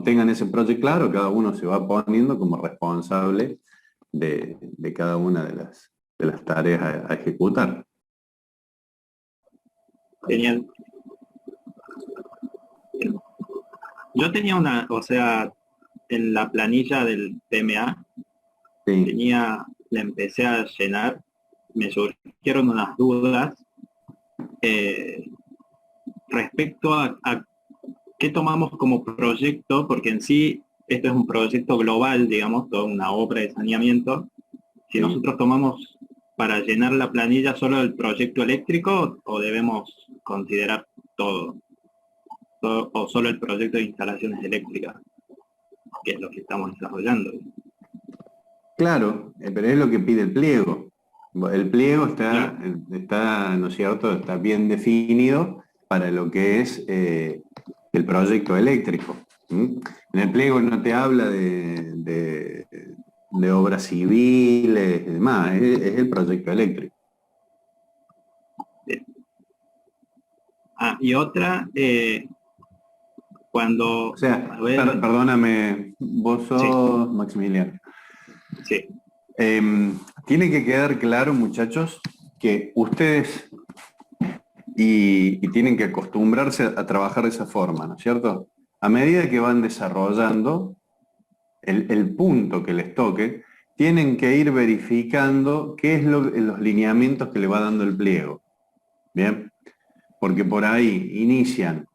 tengan ese project claro, cada uno se va poniendo como responsable de cada una de las tareas a ejecutar. Genial. Yo tenía una, o sea, en la planilla del PMA, Sí. la empecé a llenar, me surgieron unas dudas respecto a qué tomamos como proyecto, porque en sí esto es un proyecto global, digamos, toda una obra de saneamiento. Si nosotros tomamos para llenar la planilla solo el proyecto eléctrico, o debemos considerar todo o solo el proyecto de instalaciones eléctricas, que es lo que estamos desarrollando. Claro, pero es lo que pide el pliego. El pliego está, ¿no es cierto?, está bien definido para lo que es el proyecto eléctrico. En el pliego no te habla de obras civiles y demás, es el proyecto eléctrico. Y otra, cuando... O sea, perdóname, vos sos Maximiliano. Sí. Tiene que quedar claro, muchachos, que ustedes y tienen que acostumbrarse a trabajar de esa forma, ¿no es cierto? A medida que van desarrollando el punto que les toque, tienen que ir verificando qué es los lineamientos que le va dando el pliego. ¿Bien? Porque por ahí inician,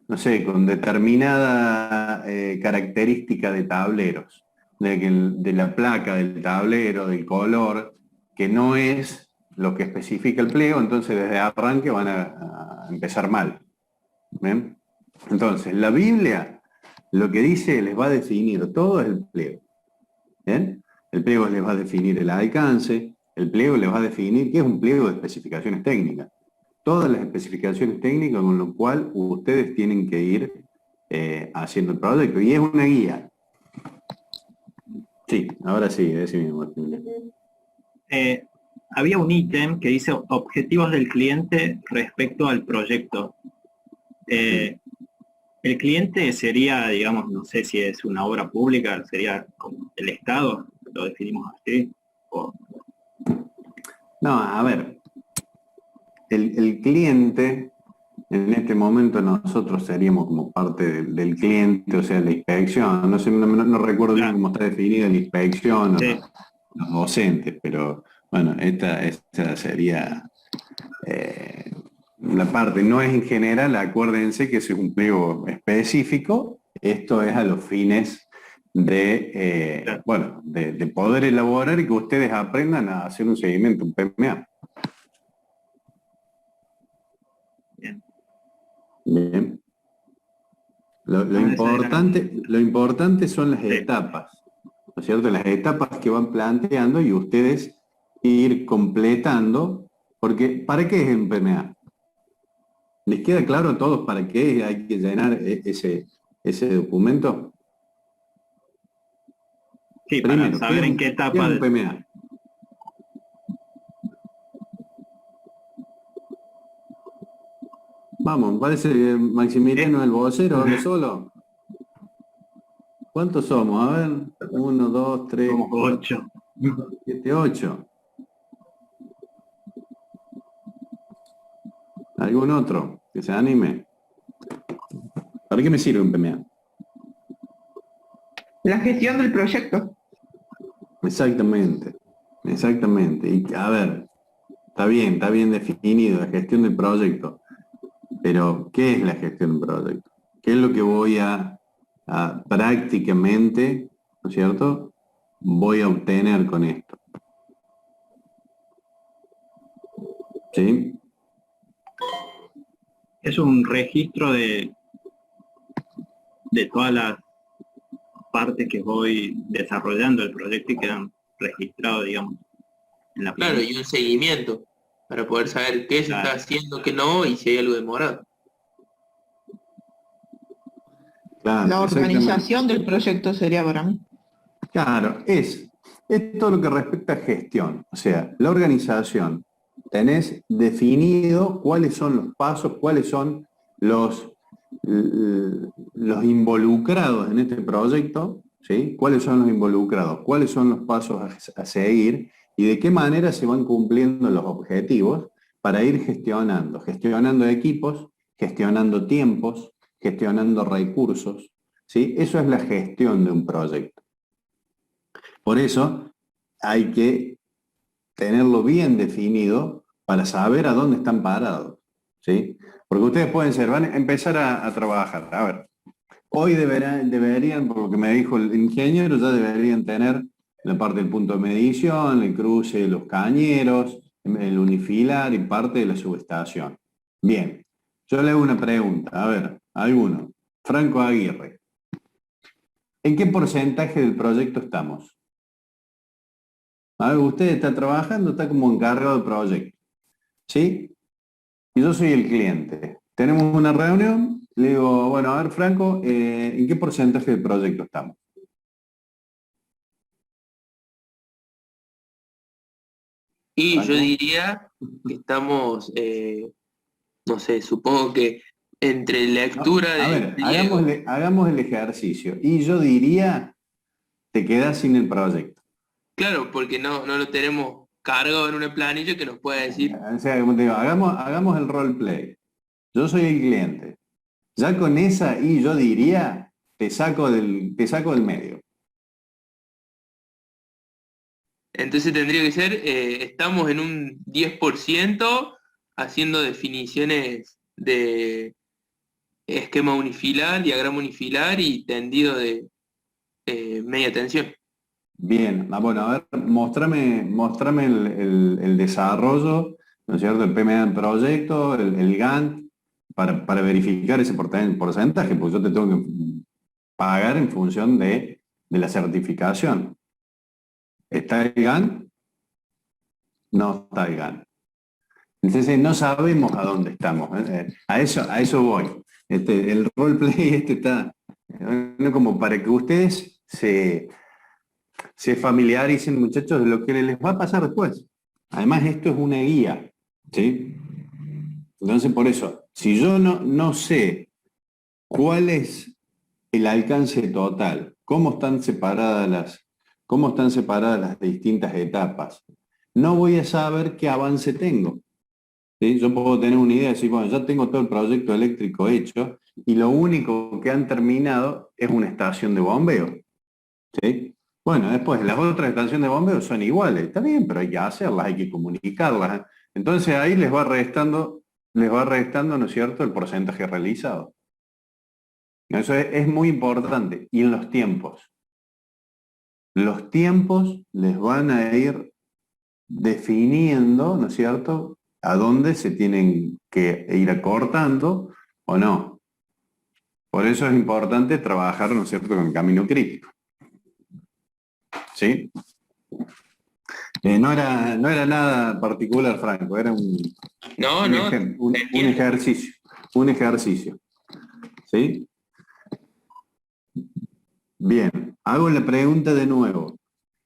no sé, con determinada característica de tableros, de la placa del tablero, del color, que no es lo que especifica el pliego, entonces desde arranque van a empezar mal. ¿Bien? Entonces, la Biblia lo que dice les va a definir todo es el pliego. ¿Bien? El pliego les va a definir el alcance, el pliego les va a definir qué es un pliego de especificaciones técnicas. Todas las especificaciones técnicas con lo cual ustedes tienen que ir haciendo el proyecto. Y es una guía. Sí, ahora sí, decime. Había un ítem que dice objetivos del cliente respecto al proyecto. El cliente sería, digamos, no sé si es una obra pública, sería como el Estado, lo definimos así. No, a ver, el cliente, en este momento nosotros seríamos como parte del cliente, o sea, la inspección, no sé, no recuerdo bien cómo está definida la inspección, sí, o los docentes, pero bueno, esta sería la parte, no es en general, acuérdense que ese es un pliego específico, esto es a los fines de, bueno, de poder elaborar y que ustedes aprendan a hacer un seguimiento, un PMA. Bien. Lo importante son las etapas, ¿no es cierto? Las etapas que van planteando y ustedes ir completando, porque ¿para qué es un PMA? ¿Les queda claro a todos para qué hay que llenar ese documento? Sí, primero, para saber en qué etapa. ¿Qué es un PMA? Vamos, parece que Maximiliano el vocero, habla solo. ¿Cuántos somos? A ver, 1, 2, 3, 4, 7, 8. ¿Algún otro que se anime? ¿Para qué me sirve un PMA? La gestión del proyecto. Exactamente, exactamente. Y a ver, está bien definido la gestión del proyecto, pero ¿qué es la gestión del proyecto? ¿Qué es lo que voy a prácticamente, ¿no es cierto?, voy a obtener con esto? ¿Sí? Es un registro de todas las partes que voy desarrollando el proyecto y quedan registrados, digamos, en la planilla. Claro, y un seguimiento para poder saber qué se está haciendo, qué no, y si hay algo demorado. Claro, la organización del proyecto sería para mí. Claro, es todo lo que respecta a gestión. O sea, la organización, tenés definido cuáles son los pasos, cuáles son los los involucrados en este proyecto, ¿sí? ¿Cuáles son los involucrados? ¿Cuáles son los pasos a seguir? ¿Y de qué manera se van cumpliendo los objetivos para ir gestionando equipos, gestionando tiempos, gestionando recursos, ¿sí? Eso es la gestión de un proyecto. Por eso hay que tenerlo bien definido para saber a dónde están parados, ¿sí? Porque ustedes pueden ser, van a empezar a trabajar. A ver, hoy deberían, por lo que me dijo el ingeniero, ya deberían tener la parte del punto de medición, el cruce de los cañeros, el unifilar y parte de la subestación. Bien, yo le hago una pregunta, a ver, alguno. Franco Aguirre, ¿en qué porcentaje del proyecto estamos? A ver, usted está trabajando, está como encargado del proyecto, ¿sí? Y yo soy el cliente. Tenemos una reunión, le digo, bueno, a ver, Franco, ¿en qué porcentaje del proyecto estamos? Y yo Franco. diría que estamos, no sé, supongo que entre No, lectura a de ver, pliego, hagamos el ejercicio. Y yo diría, te quedas sin el proyecto. claro, porque no lo tenemos cargado en una planilla que nos pueda decir, O sea, como te digo, hagamos el roleplay. Yo soy el cliente. Ya con esa y yo diría, te saco del medio. entonces tendría que ser, estamos en un 10% haciendo definiciones de esquema unifilar, diagrama unifilar y tendido de media tensión. Bien, bueno, a ver, mostrame el desarrollo, ¿no es cierto? El PMA del proyecto, el Gantt, para verificar ese porcentaje, pues yo te tengo que pagar en función de la certificación. ¿Está el Gantt? No está el Gantt. Entonces no sabemos a dónde estamos. A eso voy. El roleplay está como para que ustedes se familiaricen, muchachos, de lo que les va a pasar después. Además, esto es una guía, ¿sí? Entonces, por eso, si yo no sé cuál es el alcance total, cómo están separadas las distintas etapas, no voy a saber qué avance tengo. ¿Sí? Yo puedo tener una idea de decir, bueno, ya tengo todo el proyecto eléctrico hecho y lo único que han terminado es una estación de bombeo. ¿Sí? Bueno, después las otras estaciones de bombeo son iguales, está bien, pero hay que hacerlas, hay que comunicarlas. Entonces ahí les va restando, ¿no es cierto?, el porcentaje realizado. Eso es muy importante. Y en los tiempos. Los tiempos les van a ir definiendo, ¿no es cierto?, a dónde se tienen que ir acortando o no. Por eso es importante trabajar, ¿no es cierto?, con el camino crítico. ¿Sí? No era nada particular, Franco, era No, no, te un entiendo. ejercicio. Un ejercicio. ¿Sí? Bien, hago la pregunta de nuevo.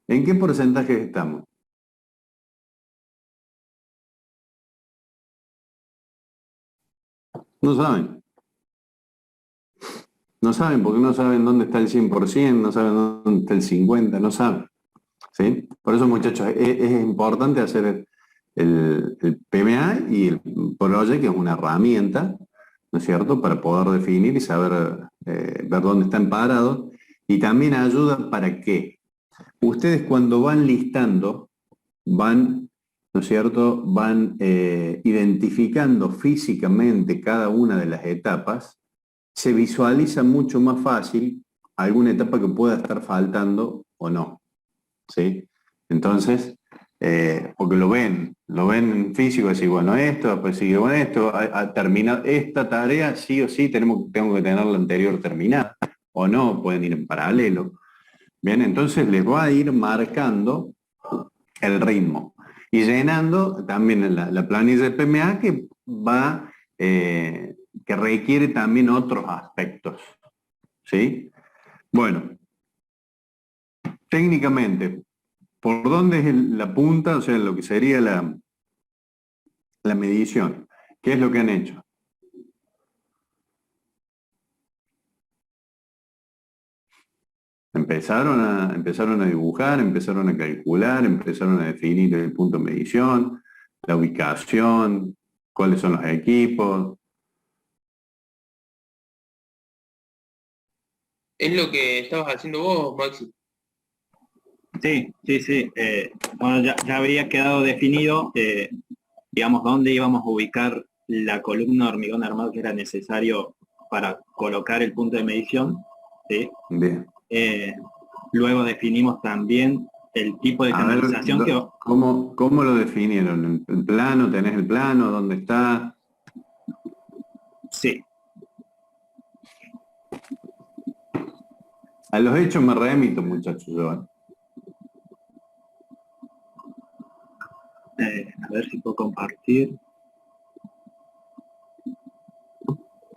¿En qué porcentaje estamos? No saben. No saben porque no saben dónde está el 100%, no saben dónde está el 50%, no saben. ¿Sí? Por eso, muchachos, es importante hacer el PMA y el Project, que es una herramienta, ¿no es cierto?, para poder definir y saber ver dónde están parados. Y también ayuda para que ustedes cuando van listando, van, ¿no es cierto?, van identificando físicamente cada una de las etapas, se visualiza mucho más fácil alguna etapa que pueda estar faltando o no. ¿Sí? Entonces, porque lo ven en físico, decir, bueno, esto, pues sigue con esto, a terminar esta tarea, sí o sí, tengo que tener la anterior terminada, o no, pueden ir en paralelo. Bien, entonces les va a ir marcando el ritmo y llenando también la planilla de PMA que va, que requiere también otros aspectos. ¿Sí? Bueno, técnicamente, ¿por dónde es la punta? O sea, lo que sería la medición. ¿Qué es lo que han hecho? Empezaron a dibujar, empezaron a calcular, empezaron a definir el punto de medición, la ubicación, cuáles son los equipos. Es lo que estabas haciendo vos, Maxi. Sí, sí, sí. Bueno, ya había quedado definido, digamos, dónde íbamos a ubicar la columna de hormigón armado que era necesario para colocar el punto de medición, ¿sí? Bien. Luego definimos también el tipo de A ver, canalización que... ¿cómo lo definieron? ¿El plano? ¿Tenés el plano? ¿Dónde está? Sí. A los hechos me remito, muchachos. A ver si puedo compartir.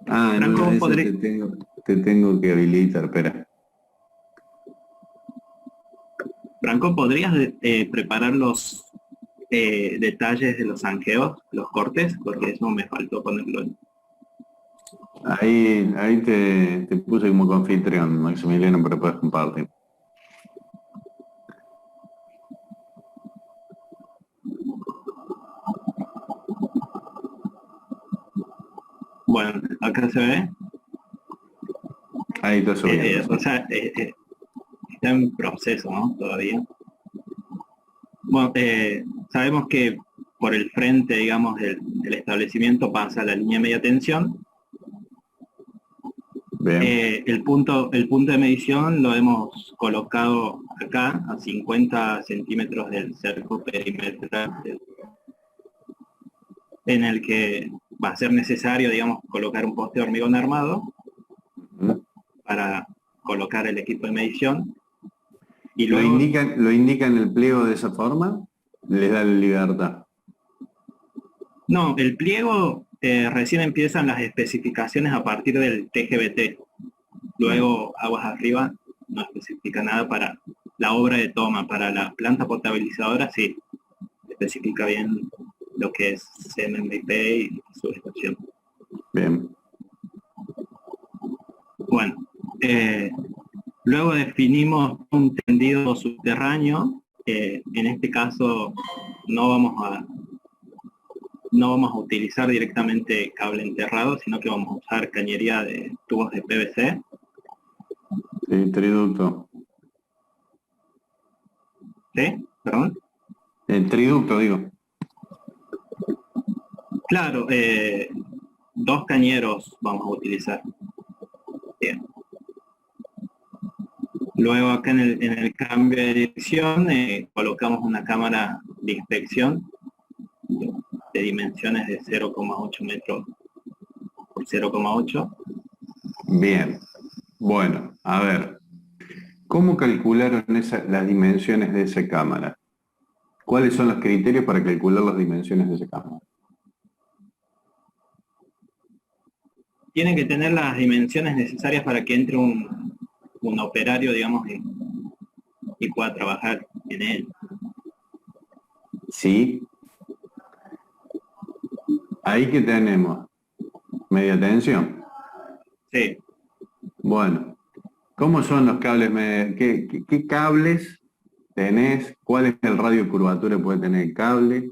No, eso te tengo que habilitar, espera. Franco, ¿podrías preparar los detalles de los angeos, los cortes? Porque eso me faltó ponerlo en... Ahí te puse como confitrión, Maximiliano, para poder compartir. Bueno, acá se ve. Ahí está subiendo. O sea, está en proceso, ¿no? Todavía. Bueno, sabemos que por el frente, digamos, del establecimiento pasa la línea de media tensión. Bien. El punto de medición lo hemos colocado acá, a 50 centímetros del cerco perimetral, en el que va a ser necesario, digamos, colocar un poste de hormigón armado para colocar el equipo de medición. Y luego, ¿Lo indican el pliego de esa forma? Les da la libertad. no, el pliego recién empiezan las especificaciones a partir del TGBT. Luego, aguas arriba, no especifica nada para la obra de toma. Para la planta potabilizadora, sí, especifica bien lo que es CMMP y su estación. Bien. Bueno, luego definimos un tendido subterráneo. En este caso no vamos a utilizar directamente cable enterrado, sino que vamos a usar cañería de tubos de PVC. Sí, triducto. ¿Sí? ¿Perdón? El triducto, digo. Claro, 2 cañeros vamos a utilizar. Bien. Luego acá en el cambio de dirección colocamos una cámara de inspección de dimensiones de 0,8 metros por 0,8. Bien. Bueno, a ver. ¿Cómo calcularon las dimensiones de esa cámara? ¿Cuáles son los criterios para calcular las dimensiones de esa cámara? Tienen que tener las dimensiones necesarias para que entre un operario, digamos, y pueda trabajar en él. Sí. Ahí que tenemos media tensión. Sí. Bueno, ¿cómo son los cables? ¿Qué cables tenés? ¿Cuál es el radio de curvatura que puede tener el cable?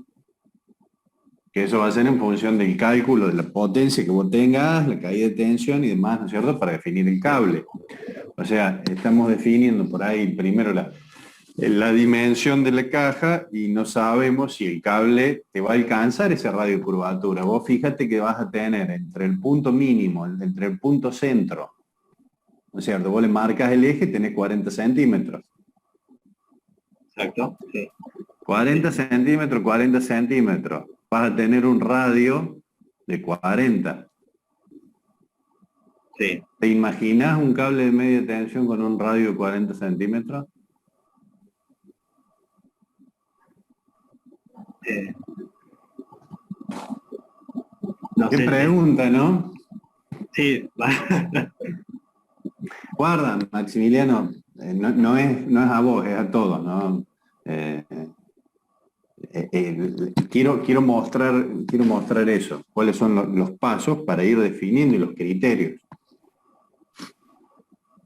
Que eso va a ser en función del cálculo de la potencia que vos tengas, la caída de tensión y demás, ¿no es cierto?, para definir el cable. O sea, estamos definiendo por ahí primero la dimensión de la caja y no sabemos si el cable te va a alcanzar ese radio de curvatura. Vos fíjate que vas a tener entre el punto mínimo, entre el punto centro, ¿no es cierto? Vos le marcas el eje y tenés 40 centímetros. Exacto, sí. 40 centímetros, 40 centímetros. Vas a tener un radio de 40. Sí. ¿Te imaginas un cable de media tensión con un radio de 40 centímetros? No Qué sé, pregunta, ¿no? sí. Guarda, Maximiliano, no es a vos, es a todos, ¿no? Quiero mostrar eso, cuáles son los pasos para ir definiendo y los criterios.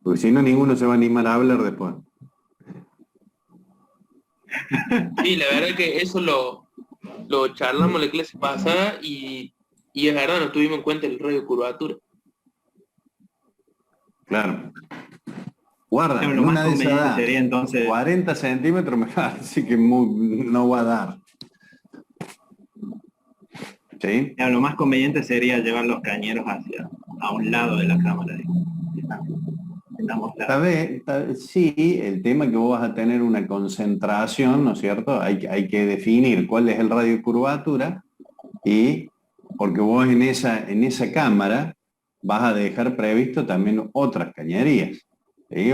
Porque si no, ninguno se va a animar a hablar después. Sí, la verdad que eso lo charlamos la clase pasada y es verdad, no tuvimos en cuenta el radio de curvatura. Claro. Guarda, Pero en lo más una de esas conveniente da sería entonces, 40 centímetros me parece que no va a dar. ¿Sí? lo más conveniente sería llevar los cañeros a un lado de la cámara. Sí, el tema es que vos vas a tener una concentración, ¿no es cierto? Hay que definir cuál es el radio de curvatura y porque vos en esa cámara vas a dejar previsto también otras cañerías. ¿Sí?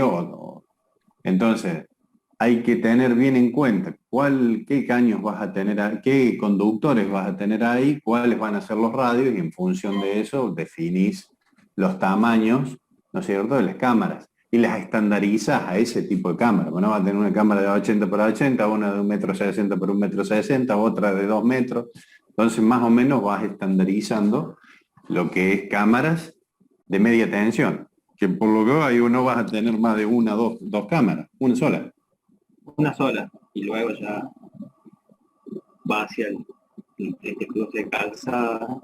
Entonces, hay que tener bien en cuenta qué caños vas a tener, qué conductores vas a tener ahí, cuáles van a ser los radios y en función de eso definís los tamaños, ¿no es cierto?, de las cámaras y las estandarizas a ese tipo de cámara. Bueno, va a tener una cámara de 80 por 80, una de 1,60 m por 1,60 m, otra de 2 metros. Entonces, más o menos vas estandarizando lo que es cámaras de media tensión, que por lo que hay no vas a tener más de dos cámaras, una sola. una sola, y luego ya va hacia este cruce de calzada,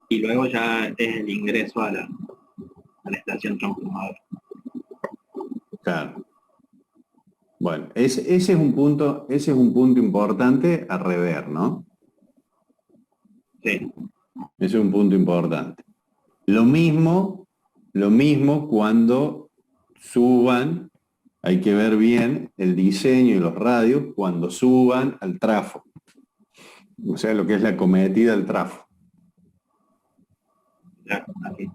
y luego ya es el ingreso a la estación transformadora. Claro. Bueno, ese es un punto importante a rever, ¿no? Sí, Ese es un punto importante. Lo mismo cuando suban, hay que ver bien el diseño y los radios cuando suban al trafo. O sea, lo que es la cometida del trafo. ya, aquí.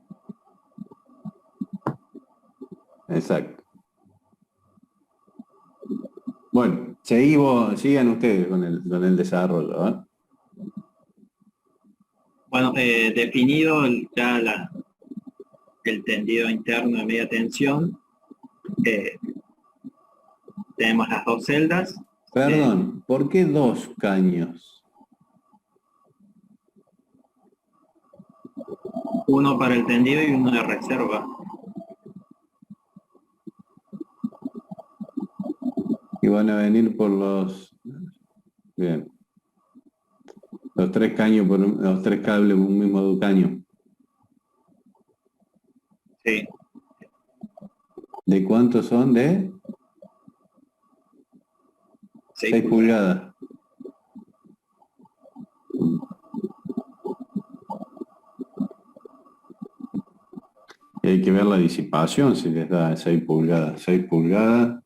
Exacto. Bueno, sigan ustedes con el desarrollo, ¿eh? Bueno, definido ya el tendido interno de media tensión, tenemos las dos celdas. Perdón, ¿por qué 2 caños? Uno para el tendido y uno de reserva. Y van a venir por los... Bien. Los 3 caños, los 3 cables por un mismo caño. Sí, ¿De cuántos son? ¿De 6 pulgadas? Y hay que ver la disipación si les da 6 pulgadas. 6 pulgadas.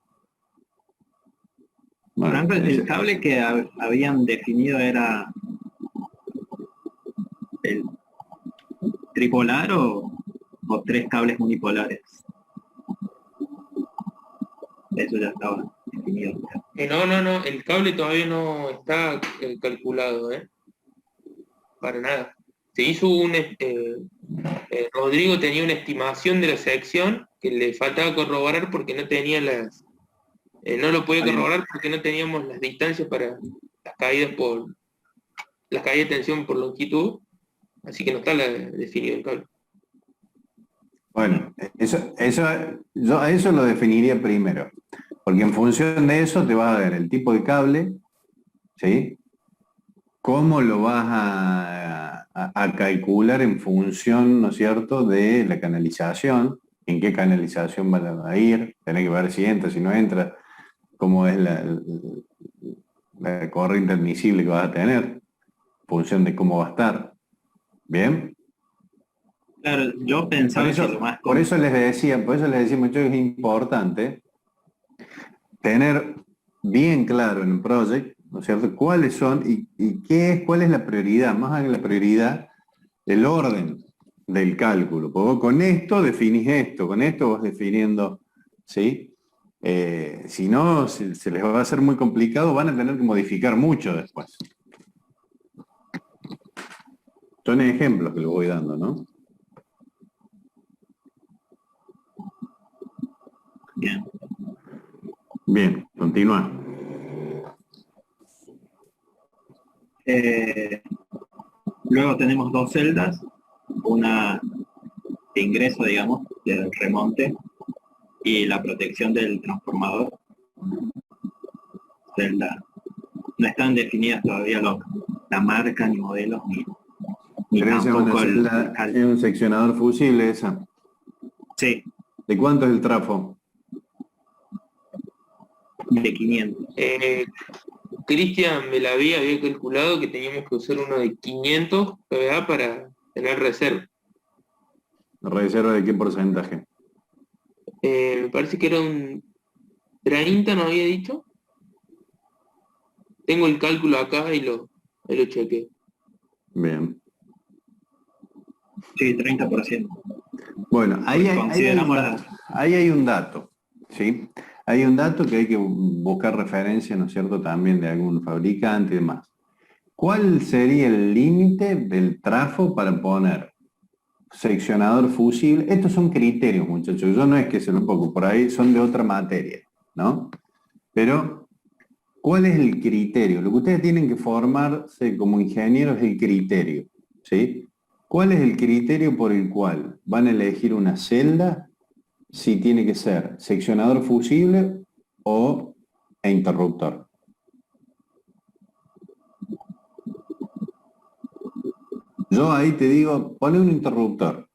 Bueno, Franco, el cable que habían definido era el tripolar o 3 cables unipolares. Eso ya estaba definido. No, el cable todavía no está calculado, para nada. Se hizo Rodrigo tenía una estimación de la sección que le faltaba corroborar porque no tenía no lo podía corroborar porque no teníamos las distancias para las caídas de tensión por longitud, así que no está definido el cable. Bueno, yo a eso lo definiría primero, porque en función de eso te va a ver el tipo de cable, ¿sí? ¿Cómo lo vas a calcular en función, ¿no es cierto?, de la canalización, en qué canalización van a ir, tenés que ver si entra, si no entra, cómo es la corriente admisible que vas a tener, en función de cómo va a estar. ¿Bien? Claro, yo pensaba que lo más Por eso les decía mucho que es importante tener bien claro en el project, ¿no es cierto?, cuáles son y cuál es la prioridad, más allá de la prioridad, el orden del cálculo. Porque vos con esto definís esto, con esto vas definiendo, ¿sí? Si no, se les va a hacer muy complicado, van a tener que modificar mucho después. Son ejemplos que les voy dando, ¿no? bien. Bien, continúa. Luego tenemos dos celdas, una ingreso, digamos, del remonte y la protección del transformador. No están definidas todavía la marca, ni modelos, ni Pero esa es tampoco una celda, es un seccionador fusible esa. Sí, ¿De cuánto es el trafo? de 500. Cristian me la había calculado que teníamos que usar uno de 500 PVA para tener reserva. ¿Reserva de qué porcentaje? Me parece que era un 30, ¿no había dicho? Tengo el cálculo acá y lo chequeé. Bien. Sí, 30%. Bueno, ahí Consideramos hay un dato, ¿sí? Hay un dato que hay que buscar referencia, ¿no es cierto?, también de algún fabricante y demás. ¿Cuál sería el límite del trafo para poner seccionador fusible? Estos son criterios, muchachos. Yo no es que se los pongo por ahí, son de otra materia, ¿no? Pero, ¿cuál es el criterio? Lo que ustedes tienen que formarse como ingenieros es el criterio, ¿sí? ¿Cuál es el criterio por el cual van a elegir una celda si tiene que ser seccionador fusible e interruptor? Yo ahí te digo, ponle un interruptor.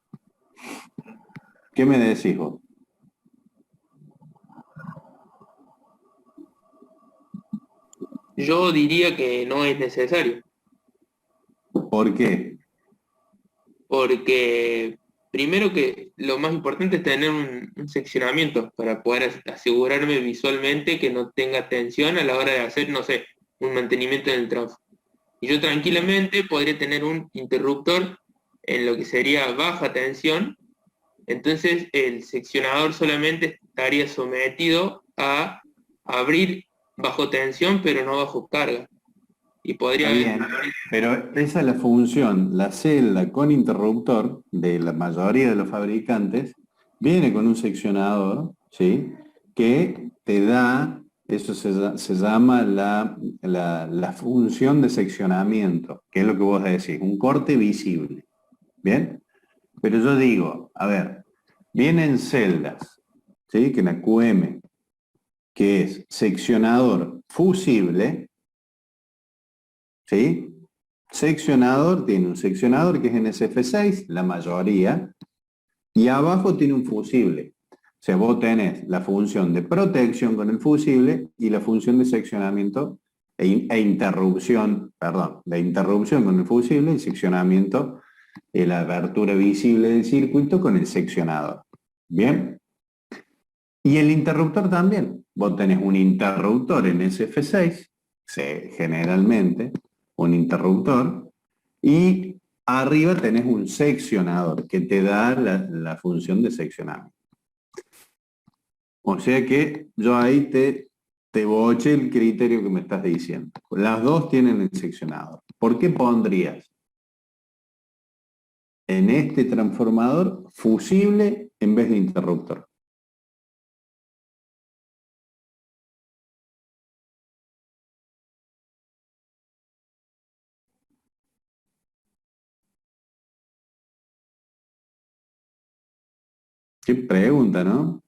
¿Qué me decís vos? Yo diría que no es necesario, ¿Por qué? porque primero que lo más importante es tener un seccionamiento para poder asegurarme visualmente que no tenga tensión a la hora de hacer, no sé, un mantenimiento en el trafo. Y yo tranquilamente podría tener un interruptor en lo que sería baja tensión, entonces el seccionador solamente estaría sometido a abrir bajo tensión, pero no bajo carga. Y podría Está bien, pero esa es la función. La celda con interruptor de la mayoría de los fabricantes viene con un seccionador, ¿sí?, que te da, eso se llama la función de seccionamiento, que es lo que vos decís, un corte visible. ¿Bien? Pero yo digo, a ver, vienen celdas, ¿sí?, que la QM, que es seccionador fusible, ¿sí? Seccionador, tiene un seccionador que es NSF6, la mayoría, y abajo tiene un fusible. O sea, vos tenés la función de protección con el fusible y la función de seccionamiento e interrupción, perdón, de interrupción con el fusible y seccionamiento, la abertura visible del circuito con el seccionador. ¿Bien? Y el interruptor también. Vos tenés un interruptor en SF6, generalmente, un interruptor, y arriba tenés un seccionador que te da la función de seccionamiento. O sea que yo ahí te boché el criterio que me estás diciendo. Las dos tienen el seccionador. ¿Por qué pondrías en este transformador fusible en vez de interruptor? Qué pregunta, ¿no?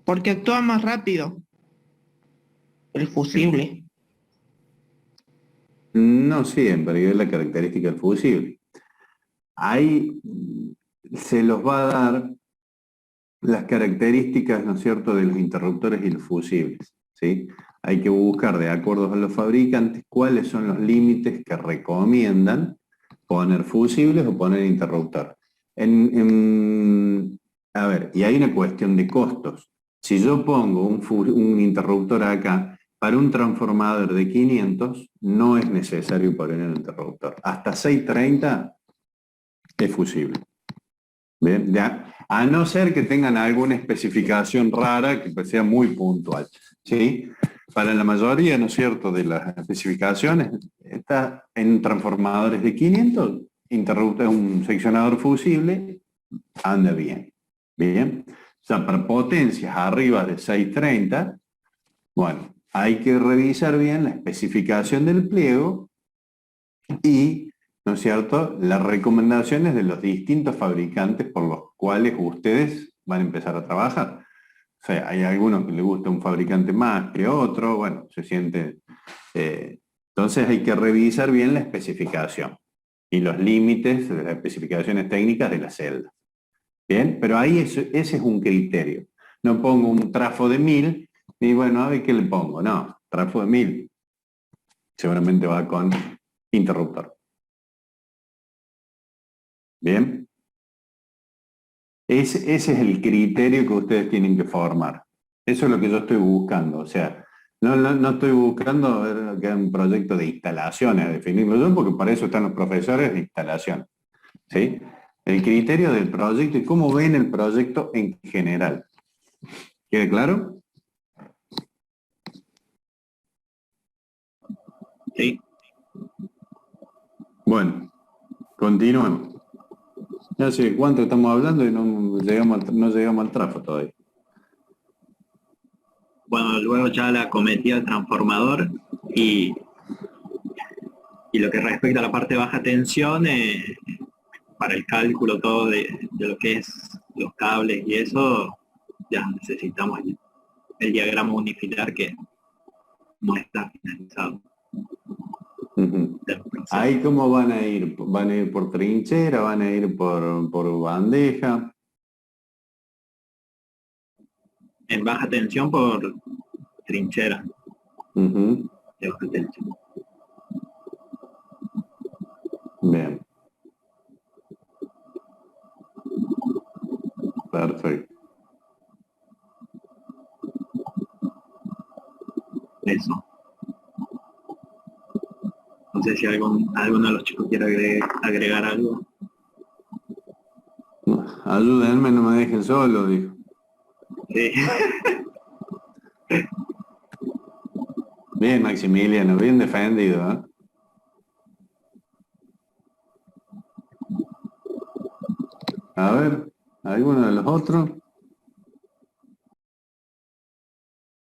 Porque actúa más rápido el fusible. No siempre, es la característica del fusible. Ahí se los va a dar las características, ¿no es cierto?, de los interruptores y los fusibles, ¿sí? Hay que buscar, de acuerdo a los fabricantes, cuáles son los límites que recomiendan poner fusibles o poner interruptor. A ver, y hay una cuestión de costos. Si yo pongo un interruptor acá, para un transformador de 500 no es necesario poner un interruptor. Hasta 630 es fusible. ¿Bien? Ya, a no ser que tengan alguna especificación rara que pues sea muy puntual, ¿sí? Para la mayoría, ¿no es cierto?, de las especificaciones, está en transformadores de 500, interruptor, un seccionador fusible, anda bien. Bien. O sea, para potencias arriba de 630, bueno, hay que revisar bien la especificación del pliego y ¿no es cierto?, las recomendaciones de los distintos fabricantes por los cuales ustedes van a empezar a trabajar. O sea, hay algunos que les gusta un fabricante más que otro, bueno, se siente... entonces hay que revisar bien la especificación y los límites de las especificaciones técnicas de la celda. Bien, pero ahí ese es un criterio. No pongo un trafo de 1000 y bueno, a ver qué le pongo. No, trafo de 1000 seguramente va con interruptor. Bien. Ese es el criterio que ustedes tienen que formar. Eso es lo que yo estoy buscando. O sea, no estoy buscando que haya un proyecto de instalaciones, definirlo yo, porque para eso están los profesores de instalación. ¿Sí? El criterio del proyecto y cómo ven el proyecto en general. ¿Quede claro? Sí. Bueno, continuemos. Ya sé cuánto estamos hablando y no llegamos al trafo todavía. Bueno, luego ya la cometí al transformador y lo que respecta a la parte de baja tensión, para el cálculo todo de lo que es los cables y eso, ya necesitamos el diagrama unifilar que no está finalizado. Uh-huh. Ahí cómo van a ir por trinchera, van a ir por bandeja. En baja tensión por trinchera. Uh-huh. De baja tensión. Bien. Perfecto. Eso. No sé si alguno de los chicos quiere agregar algo. Ayúdenme, no me dejen solo, dijo. Sí. Bien, Maximiliano, bien defendido, ¿eh? A ver, ¿alguno de los otros?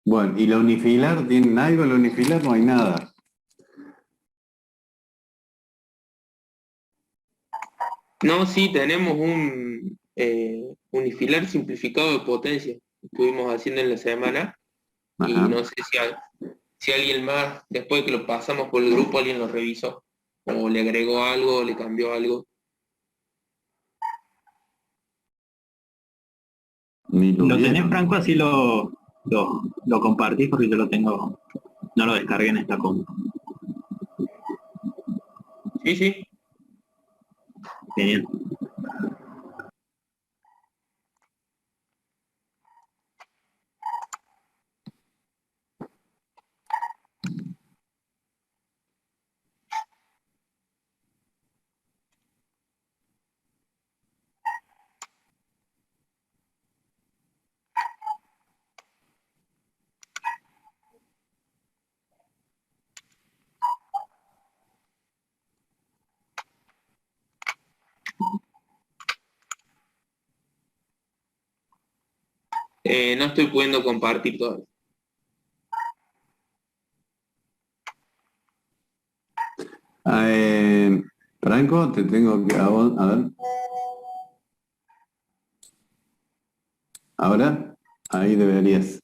Bueno, ¿y la unifilar? ¿Tienen algo la unifilar? No hay nada. No, sí, tenemos un unifilar simplificado de potencia. Estuvimos haciendo en la semana y Ajá. no sé si alguien más, después de que lo pasamos por el grupo, alguien lo revisó o le agregó algo, o le cambió algo. Ni lo ¿Lo tenés, vieron. Franco? Así lo compartís porque yo lo tengo, no lo descargué en esta compu. Sí, sí. Genial. No estoy pudiendo compartir todo. Franco, te tengo que... A ver. Ahora, ahí deberías.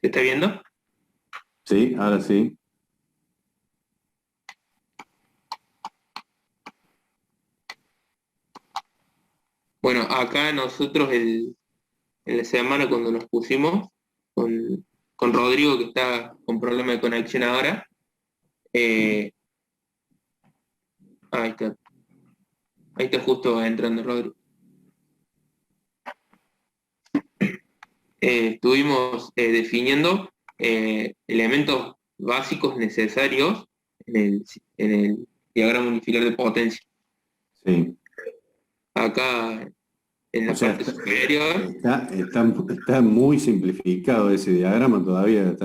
¿Se está viendo? Sí, ahora sí. Bueno, acá nosotros en la semana cuando nos pusimos con Rodrigo, que está con problema de conexión ahora, ahí está justo entrando Rodrigo. Estuvimos definiendo elementos básicos necesarios en el diagrama unifilar de potencia. Sí. Acá en la O sea, parte superior. está muy simplificado ese diagrama, todavía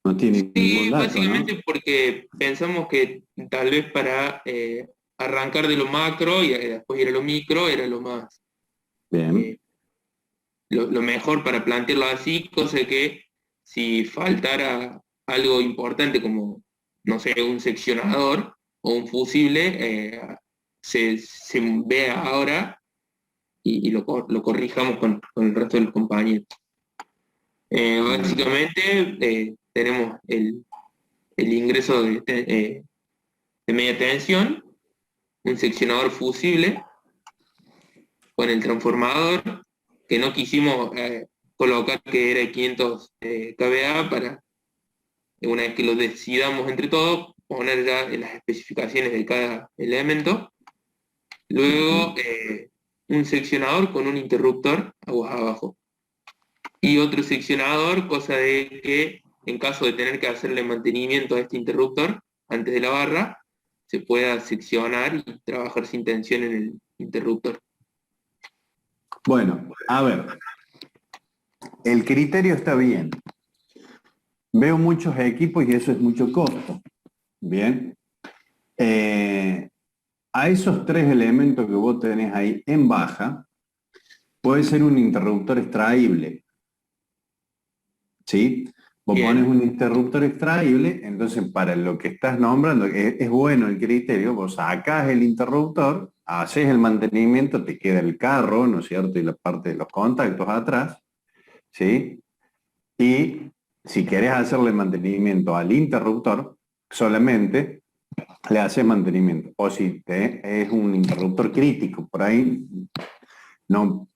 no tiene ningún Sí, dato, ¿no? básicamente porque pensamos que tal vez para arrancar de lo macro y después ir a lo micro era lo más Bien. lo mejor para plantearlo así, cosa que si faltara algo importante como, no sé, un seccionador o un fusible, se vea ahora y lo corrijamos con el resto de los compañeros. Básicamente tenemos el ingreso de media tensión, un seccionador fusible con el transformador, que no quisimos colocar que era de 500 kVA para, una vez que lo decidamos entre todos, poner ya en las especificaciones de cada elemento. Luego, un seccionador con un interruptor aguas abajo. Y otro seccionador, cosa de que en caso de tener que hacerle mantenimiento a este interruptor antes de la barra, se pueda seccionar y trabajar sin tensión en el interruptor. Bueno, a ver, el criterio está bien. Veo muchos equipos y eso es mucho costo. Bien. A esos 3 elementos que vos tenés ahí en baja, puede ser un interruptor extraíble. ¿Sí? Vos Bien. pones un interruptor extraíble, entonces para lo que estás nombrando, es bueno el criterio, vos sacás el interruptor, haces el mantenimiento, te queda el carro, ¿no es cierto? Y la parte de los contactos atrás, ¿sí? Y si querés hacerle mantenimiento al interruptor, solamente le haces mantenimiento. O si es un interruptor crítico, por ahí no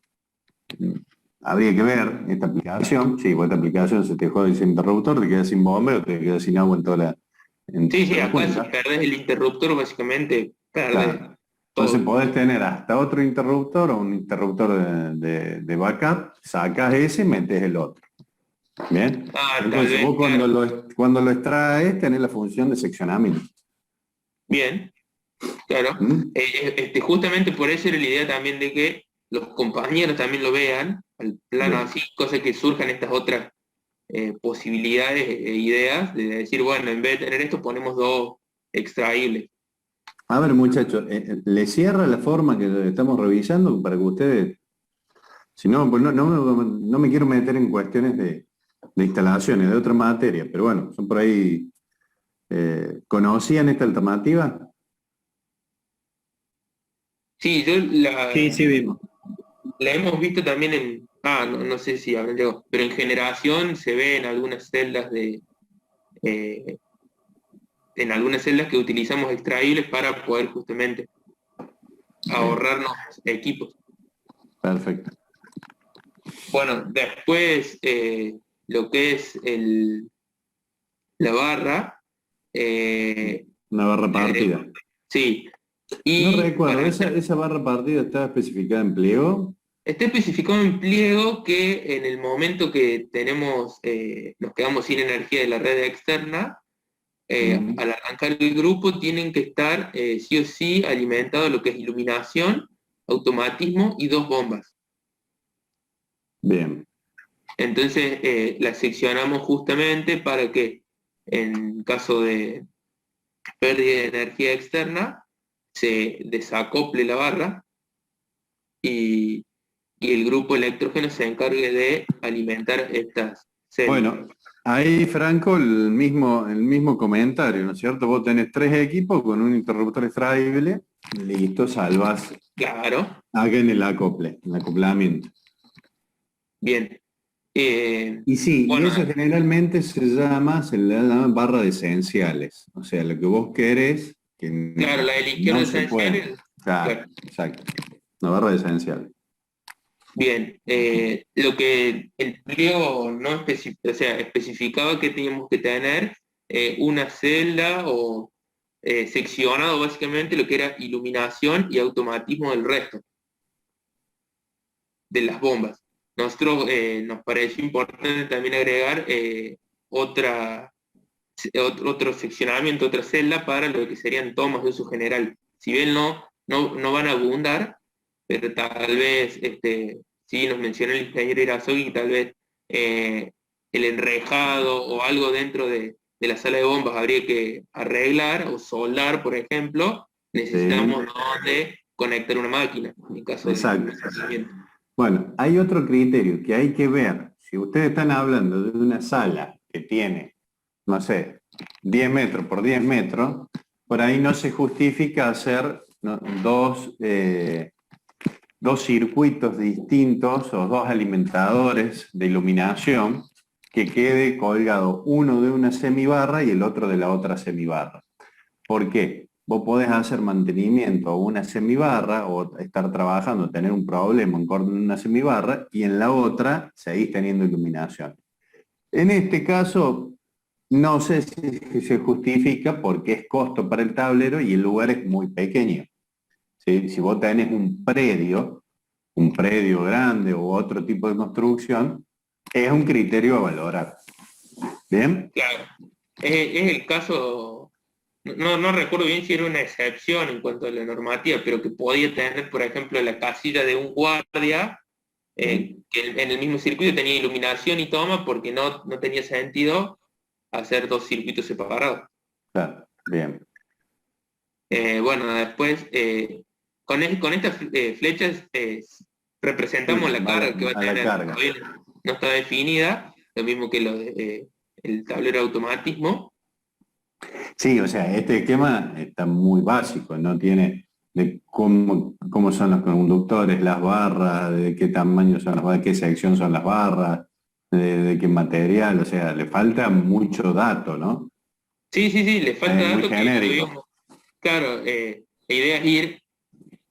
habría que ver esta aplicación. Sí, esta aplicación se te jode ese interruptor, te quedas sin bombeo, te quedas sin agua en toda la. Sí, acá si cuenta. perdés el interruptor, básicamente perdés Claro. Entonces todo. podés tener hasta otro interruptor o un interruptor de backup, sacas ese y metes el otro. Bien. Tal Entonces vez, vos claro. cuando lo extraes tenés la función de seccionamiento. Bien, claro. ¿Mm? Justamente por eso era la idea también de que los compañeros también lo vean, al plano Bien. así, cosa que surjan estas otras posibilidades e ideas de decir, bueno, en vez de tener esto ponemos 2 extraíbles. A ver, muchachos, ¿le cierra la forma que estamos revisando para que ustedes, si no, pues no me quiero meter en cuestiones de instalaciones, de otra materia, pero bueno, son por ahí, ¿conocían esta alternativa? Sí, Sí, vimos. la hemos visto también no sé si habrán llegado, pero en generación se ve eh, en algunas celdas que utilizamos extraíbles para poder justamente ahorrarnos equipos. Perfecto. Bueno, después lo que es la barra, Una barra partida. sí. No Y recuerdo, para ¿esa barra partida está especificada en pliego? está especificado en pliego que en el momento que nos quedamos sin energía de la red externa, al arrancar el grupo tienen que estar sí o sí alimentados lo que es iluminación, automatismo y 2 bombas. Bien. Entonces las seccionamos justamente para que en caso de pérdida de energía externa se desacople la barra y el grupo electrógeno se encargue de alimentar estas celdas. Bueno, ahí Franco, el mismo comentario, ¿no es cierto? Vos tenés 3 equipos con un interruptor extraíble, listo, salvas, Claro, hagan el acople, el acoplamiento. bien. Y sí, y Bueno, eso generalmente se le llama barra de esenciales. O sea, lo que vos querés, que claro, la del izquierdo no se puede. esencial, Claro, claro. exacto. Una barra de esenciales. Bien, lo que el pliego no especificaba que teníamos que tener una celda o seccionado básicamente lo que era iluminación y automatismo del resto de las bombas. Nosotros nos pareció importante también agregar otro seccionamiento, otra celda para lo que serían tomas de uso general. Si bien no van a abundar, pero tal vez, sí nos mencionó el ingeniero Irasogui, tal vez el enrejado o algo dentro de la sala de bombas habría que arreglar o soldar, por ejemplo, necesitamos donde conectar una máquina, en caso de Exacto. desabastecimiento. Bueno, hay otro criterio que hay que ver. Si ustedes están hablando de una sala que tiene, no sé, 10 metros por 10 metros, por ahí no se justifica hacer, ¿no?, dos circuitos distintos o dos alimentadores de iluminación que quede colgado uno de una semibarra y el otro de la otra semibarra. ¿Por qué? Vos podés hacer mantenimiento a una semibarra o estar trabajando, tener un problema en una semibarra y en la otra seguís teniendo iluminación. En este caso, no sé si se justifica porque es costo para el tablero y el lugar es muy pequeño. ¿Sí? Si vos tenés un predio grande u otro tipo de construcción, es un criterio a valorar. ¿Bien? Claro. Es el caso, no recuerdo bien si era una excepción en cuanto a la normativa, pero que podía tener, por ejemplo, la casilla de un guardia, que en el mismo circuito tenía iluminación y toma, porque no tenía sentido hacer dos circuitos separados. Claro, bien. Bueno, después, con estas flechas representamos Sí, la carga que va a a la tener. carga. Todavía no está definida, lo mismo que el tablero de automatismo. Sí, o sea, este esquema está muy básico, no tiene de cómo son los conductores, las barras, de qué tamaño son las barras, de qué sección son las barras, de qué material, o sea, le falta mucho dato, ¿no? Sí, le falta Es muy dato que genérico. digamos, claro, la idea es ir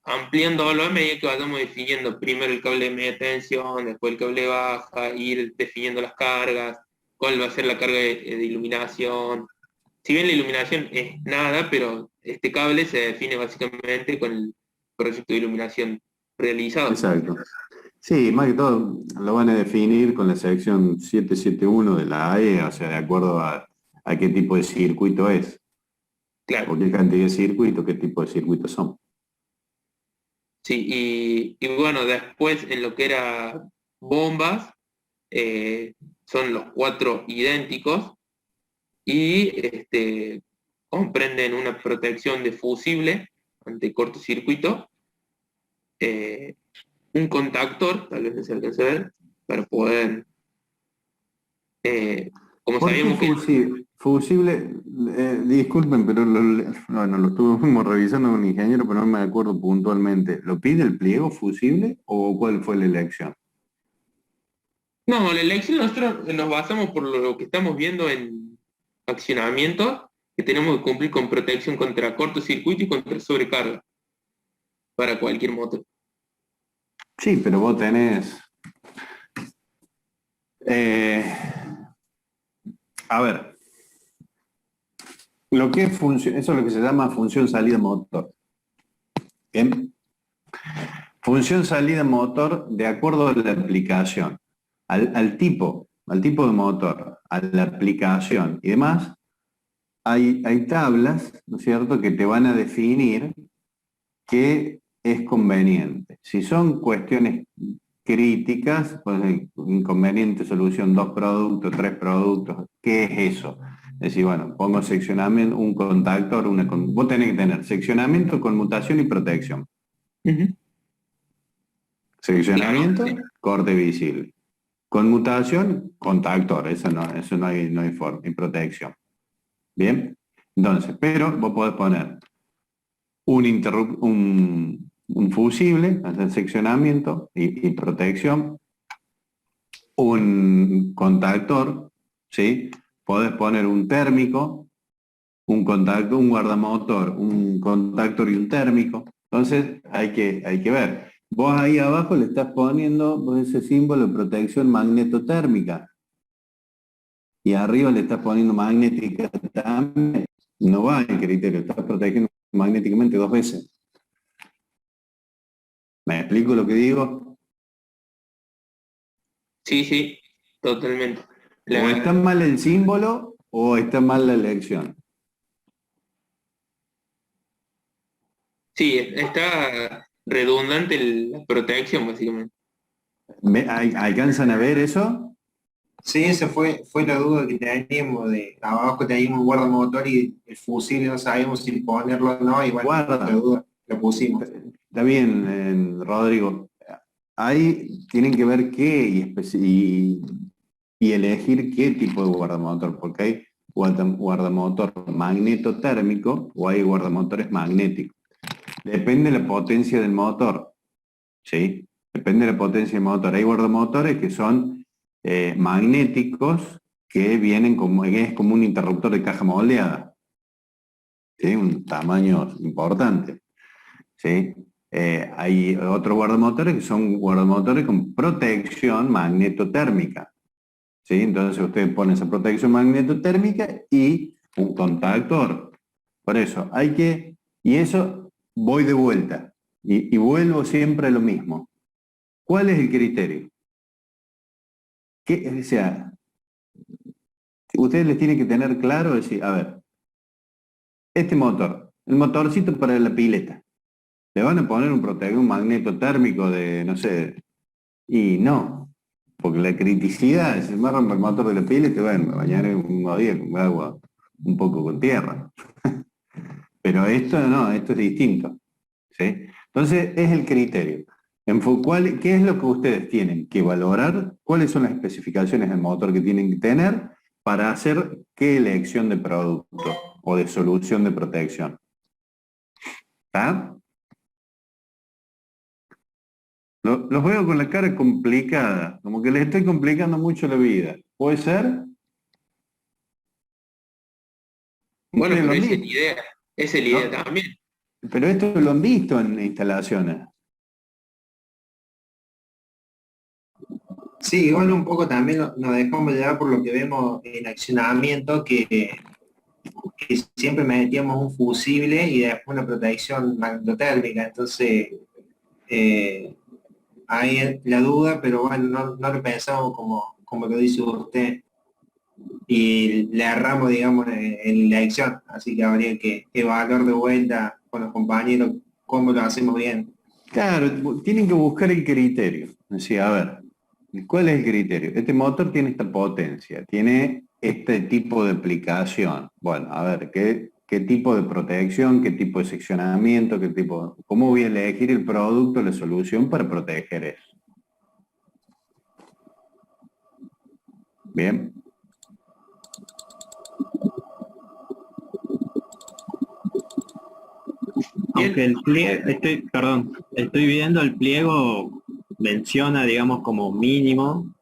ampliándolo a medida que vayamos definiendo primero el cable de media tensión, después el cable de baja, ir definiendo las cargas, cuál va a ser la carga de iluminación. Si bien la iluminación es nada, pero este cable se define básicamente con el proyecto de iluminación realizado. Exacto. Sí, más que todo lo van a definir con la sección 771 de la AE, o sea, de acuerdo a qué tipo de circuito es, Claro, o qué cantidad de circuito, qué tipo de circuitos son. sí, y bueno, después en lo que era bombas, son los 4 idénticos y comprenden una protección de fusible ante cortocircuito, un contactor, tal vez no se alcance a ver, para poder, como ¿Por qué sabíamos que fusible? Fusible, disculpen, pero bueno, lo estuvimos revisando con un ingeniero, pero no me acuerdo puntualmente. ¿Lo pide el pliego fusible o cuál fue la elección? no, la elección nosotros nos basamos por lo que estamos viendo en accionamiento, que tenemos que cumplir con protección contra cortocircuito y contra sobrecarga para cualquier motor. Sí, pero vos tenés... a ver, lo que es función, eso es lo que se llama función salida motor. Bien. Función salida motor de acuerdo a la aplicación, al tipo de motor, a la aplicación y demás, hay tablas, ¿no es cierto?, que te van a definir qué es conveniente. Si son cuestiones críticas, pues inconveniente, solución, 2 productos, 3 productos, ¿qué es eso? Es decir, bueno, pongo seccionamiento, un contactor, vos tenés que tener seccionamiento, conmutación y protección. Seccionamiento, Claro, sí. corte visible. Conmutación, contactor, eso no hay forma, y protección. Bien, entonces, pero vos podés poner un fusible, hacer seccionamiento y protección, un contactor, ¿sí? Podés poner un térmico, un contacto, un guardamotor, un contactor y un térmico. Entonces hay que ver. Vos ahí abajo le estás poniendo ese símbolo de protección magnetotérmica. Y arriba le estás poniendo magnética también. No va el criterio, estás protegiendo magnéticamente 2 veces. ¿Me explico lo que digo? Sí, totalmente. O está mal el símbolo o está mal la elección. Sí, está redundante la protección, básicamente. ¿Alcanzan a ver eso? Sí, esa fue la duda que teníamos de abajo teníamos un guardamotor y el fusible no sabíamos si ponerlo o no, igual Guarda. la duda la pusimos. Está bien, Rodrigo. ahí tienen que ver qué y elegir qué tipo de guardamotor, porque hay guardamotor magnetotérmico o hay guardamotores magnéticos. Depende de la potencia del motor, ¿sí? Depende de la potencia del motor. Hay guardamotores que son magnéticos, que vienen es como un interruptor de caja moldeada, ¿sí? Un tamaño importante, ¿sí? Hay otros guardamotores que son guardamotores con protección magnetotérmica, ¿sí? Entonces ustedes ponen esa protección magnetotérmica y un contactor. Por eso y eso voy de vuelta, y vuelvo siempre a lo mismo. ¿Cuál es el criterio? O sea, ustedes les tienen que tener claro, decir, a ver, este motor, el motorcito para la pileta, le van a poner un magneto térmico de, no sé, y no, porque la criticidad, si me rompe el motor de la pileta, bueno, me bañaré un día con agua, un poco con tierra. Pero esto no, esto es distinto, ¿sí? Entonces, es el criterio. ¿Qué es lo que ustedes tienen que valorar? ¿Cuáles son las especificaciones del motor que tienen que tener para hacer qué elección de producto o de solución de protección? ¿Está? Los veo con la cara complicada, como que les estoy complicando mucho la vida. ¿Puede ser? Bueno, Ustedes pero lo han esa es la visto, idea. Esa es la idea ¿no? también. Pero esto lo han visto en instalaciones. Sí, igual un poco también nos dejamos llevar por lo que vemos en accionamiento, que siempre metíamos un fusible y después una protección magnetotérmica. Entonces, hay la duda, pero bueno, no lo pensamos como lo dice usted. Y le erramos, digamos, en la elección. Así que habría que evaluar de vuelta con los compañeros cómo lo hacemos bien. Claro, tienen que buscar el criterio. Decía, a ver, ¿cuál es el criterio? Este motor tiene esta potencia, tiene este tipo de aplicación. Bueno, a ver, ¿qué tipo de protección, qué tipo de seccionamiento, cómo voy a elegir el producto, la solución para proteger eso? Bien. Aunque el pliego, estoy viendo el pliego, menciona, digamos, como mínimo,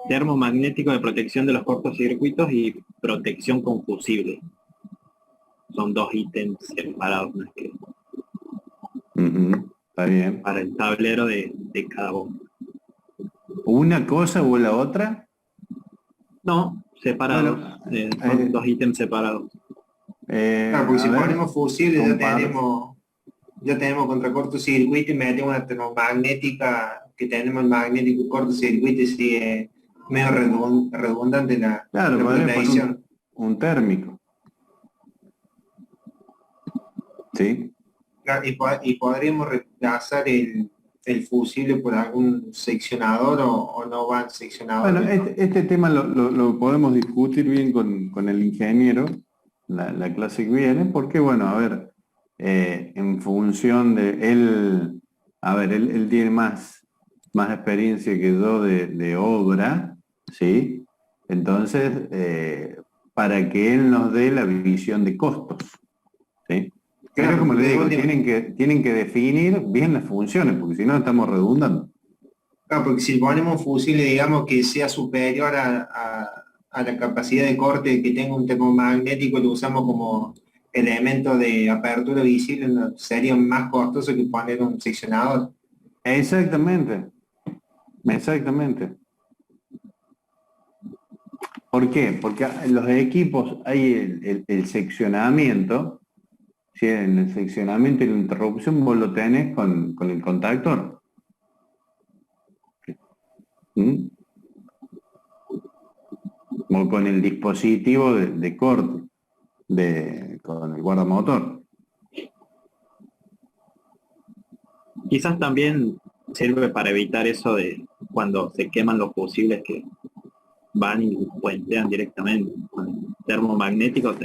termomagnético de protección de los cortocircuitos y protección con fusible. Son dos ítems separados, ¿no? Es que Ujú, está bien. para el tablero de cada bomba. ¿Una cosa o la otra? No, separados, Bueno, son dos ítems separados. Claro, porque a si ver, ponemos fusible compar- ya tenemos contra cortocircuito y metemos una termomagnética, que tenemos el magnético y cortocircuito, y sigue medio redundante Claro, la podría poner protección. un térmico, ¿sí? Claro, y podríamos reemplazar el fusible por algún seccionador, o no van Bueno, seccionadores. este tema lo podemos discutir bien con el ingeniero, la clase que viene, porque bueno, a ver, en función de él, a ver, él tiene más experiencia que yo de obra, ¿sí? Entonces, para que él nos dé la visión de costos, ¿sí? Pero Claro, como le porque de digo, última, tienen que definir bien las funciones, porque si no estamos redundando. claro, porque si ponemos un fusible, digamos, que sea superior a la capacidad de corte que tenga un termomagnético, lo usamos como elemento de apertura visible, sería más costoso que poner un seccionador. Exactamente, exactamente. ¿Por qué? Porque en los equipos hay el seccionamiento, ¿sí? En el seccionamiento y la interrupción vos lo tenés con el contactor. ¿Mm? O con el dispositivo de corte, con el guardamotor. Quizás también sirve para evitar eso de cuando se queman los fusibles que van y puentean directamente. Con el termomagnético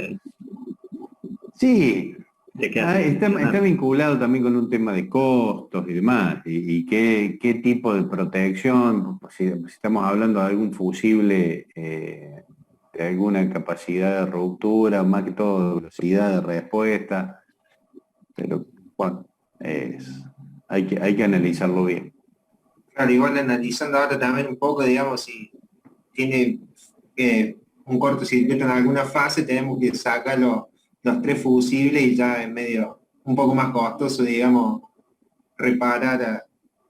Sí, de qué hace Está funcionar. vinculado también con un tema de costos y demás, y qué tipo de protección, si estamos hablando de algún fusible, de alguna capacidad de ruptura, más que todo de velocidad de respuesta, pero bueno, hay que analizarlo bien. Claro, igual analizando ahora también un poco, digamos, si tiene un cortocircuito en alguna fase, tenemos que sacar los tres fusibles y ya es medio un poco más costoso, digamos, reparar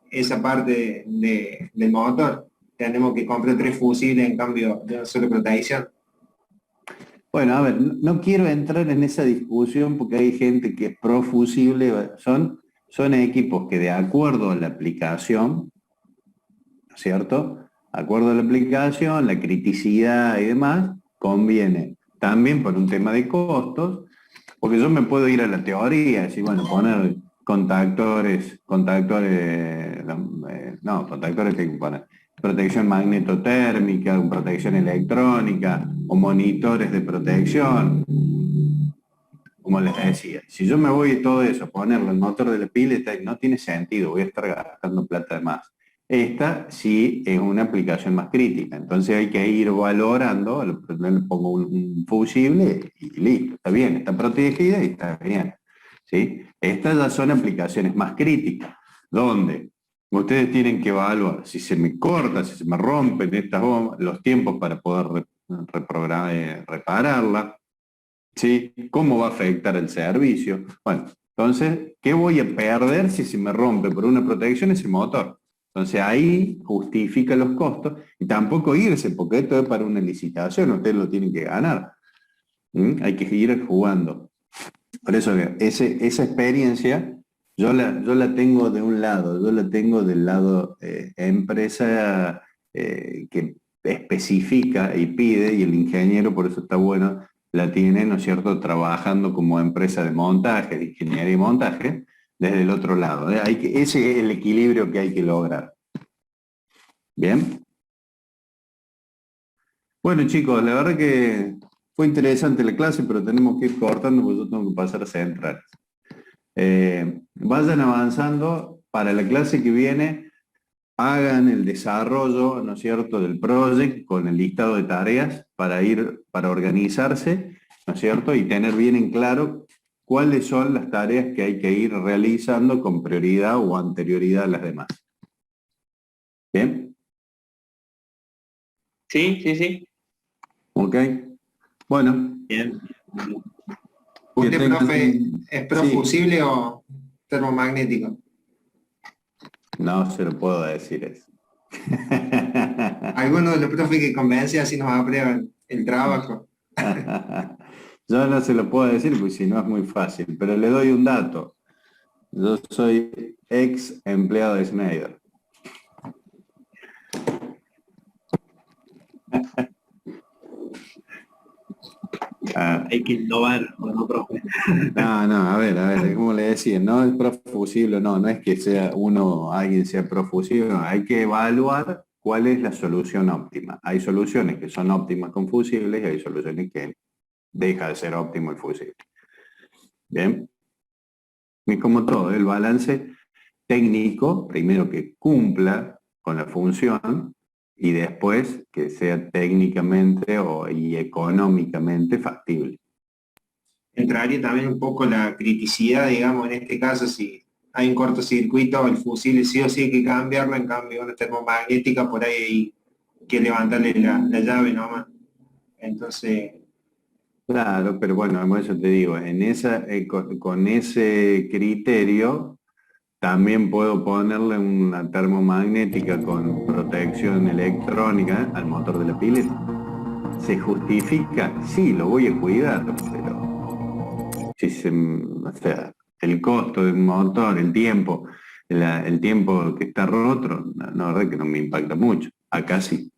esa parte del motor. Tenemos que comprar tres fusibles en cambio de una sola protección. Bueno, a ver, no quiero entrar en esa discusión porque hay gente que es pro fusible, son equipos que de acuerdo a la aplicación, ¿cierto? De acuerdo a la aplicación, la criticidad y demás, conviene. También por un tema de costos, porque yo me puedo ir a la teoría, decir, bueno, poner contactores que hay que poner protección magnetotérmica, protección electrónica o monitores de protección, como les decía. Si yo me voy y todo eso, ponerlo en el motor de la pila, no tiene sentido, voy a estar gastando plata de más. Esta sí es una aplicación más crítica, entonces hay que ir valorando, le pongo un fusible y listo, está bien, está protegida y está bien. ¿Sí? Estas ya son aplicaciones más críticas, donde ustedes tienen que evaluar si se me corta, si se me rompen estas bombas, los tiempos para poder repararla, ¿sí? ¿Cómo va a afectar el servicio? Bueno, entonces, ¿qué voy a perder si se me rompe por una protección ese motor? Entonces ahí justifica los costos y tampoco irse, porque esto es para una licitación, ustedes lo tienen que ganar. Hay que ir jugando. Por eso esa experiencia yo la tengo de un lado, yo la tengo del lado empresa que especifica y pide, y el ingeniero, por eso está bueno, la tiene, ¿no es cierto?, trabajando como empresa de montaje, de ingeniería y montaje, desde el otro lado. Ese es el equilibrio que hay que lograr. ¿Bien? Bueno, chicos, la verdad que fue interesante la clase, pero tenemos que ir cortando porque yo tengo que pasar a centrales. Vayan avanzando. Para la clase que viene, hagan el desarrollo, ¿no es cierto?, del project con el listado de tareas para organizarse, ¿no es cierto?, y tener bien en claro cuáles son las tareas que hay que ir realizando con prioridad o anterioridad a las demás. ¿Bien? Sí, sí, sí. ¿Ok? Bueno. Bien. ¿Usted, profe, es Sí. profusible o termomagnético? No se lo puedo decir eso. Alguno de los profes que convence así nos aprueban el trabajo. Yo no se lo puedo decir porque si no es muy fácil, pero le doy un dato. Yo soy ex empleado de Schneider. Hay que innovar, ¿no, profe? No, a ver, como le decía, no es profusible, no es que alguien sea profusible, no, hay que evaluar cuál es la solución óptima. Hay soluciones que son óptimas con fusibles y hay soluciones que deja de ser óptimo el fusible. Bien. Y como todo, el balance técnico, primero que cumpla con la función y después que sea técnicamente y económicamente factible. Entraría también un poco la criticidad, digamos, en este caso, si hay un cortocircuito, el fusible sí o sí hay que cambiarlo, en cambio una termomagnética por ahí hay que levantarle la llave nomás. Entonces, Claro, pero bueno, como eso te digo, con ese criterio también puedo ponerle una termomagnética con protección electrónica al motor de la pileta. ¿Se justifica? Sí, lo voy a cuidar, pero o sea, el costo del motor, el tiempo que está roto, la verdad que no me impacta mucho. Acá sí.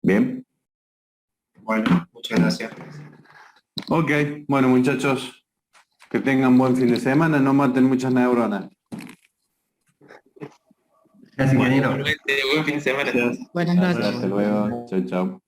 ¿Bien? bueno, muchas gracias. Ok, bueno muchachos, que tengan buen fin de semana, no maten muchas neuronas. Gracias, ingeniero. Igualmente, buen fin de semana. Gracias. Buenas noches. Hasta luego, chao, chao.